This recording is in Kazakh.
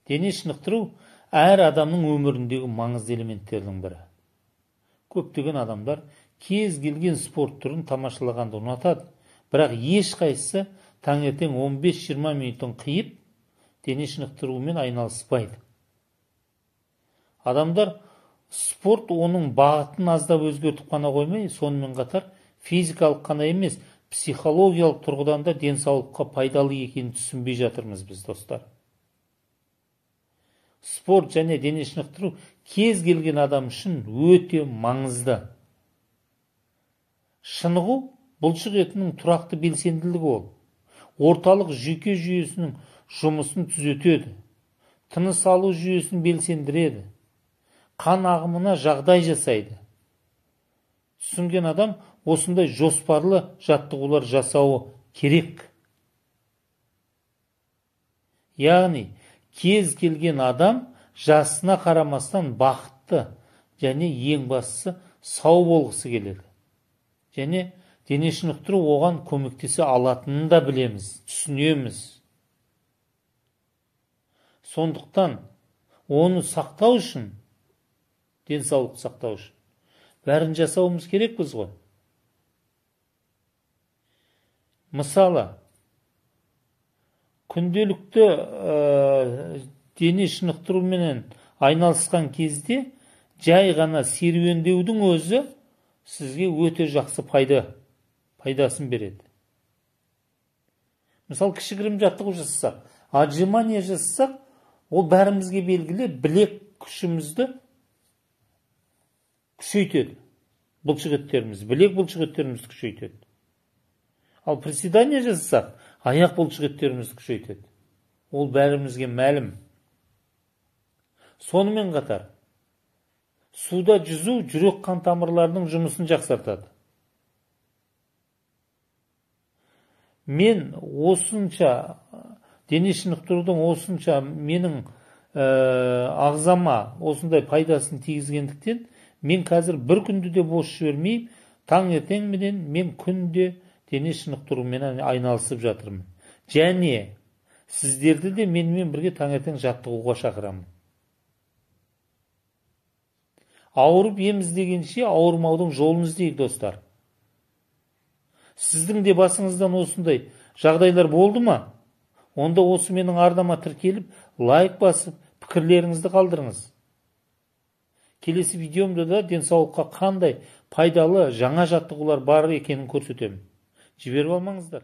Дене шынықтыру әр адамның өміріндегі маңызды элементтердің бірі. Көптеген адамдар кез келген спорт түрін тамашалағанды ұнатады, бірақ ешқайсысы таңертең 15-20 минутын қиып, дене шынықтырумен айналыспайды. Адамдар спорт оның бағытын аздап өзгертіп қана қоймай, сонымен қатар физикалық қана емес, психологиялық тұрғыдан да денсаулыққа пайдалы екенін түсінбей жатырмыз біз, достар. Спорт және дене шынықтыру кез келген адам үшін өте маңызды. Шынығу бұлшық етінің тұрақты белсенділігі ол. Орталық жүйке жүйесінің жұмысын түзетеді. Тыныс алу жүйесін белсендіреді. Қан ағымына жағдай жасайды. Түсінген адам осындай жоспарлы жаттығулар жасауы керек. Яғни, кез келген адам жасына қарамастан бақытты және ең бастысы сау болғысы келеді. Және дене шынықтыру оған көмектесе алатынын да білеміз, түсінеміз. Сондықтан оны сақтау үшін, денсаулық сақтау үшін бәрін жасауымыз керекпіз ғой. Мысалы, күнделікті дене шынықтырумен айналысқан кезде жай ғана серуендеудің өзі сізге өте жақсы пайдасын береді. Мысалы, кішігірім жаттығу жасасақ, отжимание жасасақ, ол бәрімізге белгілі, білек күшімізді күшейтеді. Білек бұлшық еттерімізді күшейтеді. Ал приседание жасасақ, аяқ бұлшық еттерімізді күшейтеді. Ол бәрімізге мәлім. Сонымен қатар, суда жүзу жүрек қан тамырларының жұмысын жақсартады. Мен осынша дене шынықтырудың осынша менің ағзама осындай пайдасын тигізгендіктен, мен қазір бір күнді де бос жібермей, таңертеңменен мен күнде дене шынықтырумен айналысып жатырмын. Және сіздерді де менімен бірге таңертең жаттығуға шақырамын. Ауырып ем іздегенше ауырмаудың жолын іздейік, достар. Сіздің де басыңыздан осындай жағдайлар болды ма? Онда осы менің арнама тіркеліп, лайк басып, пікірлеріңізді қалдырыңыз. Келесі видеомда да денсаулыққа қандай пайдалы жаңа жаттығулар бар екенін көрсетемін. Жіберіп алмаңыздар.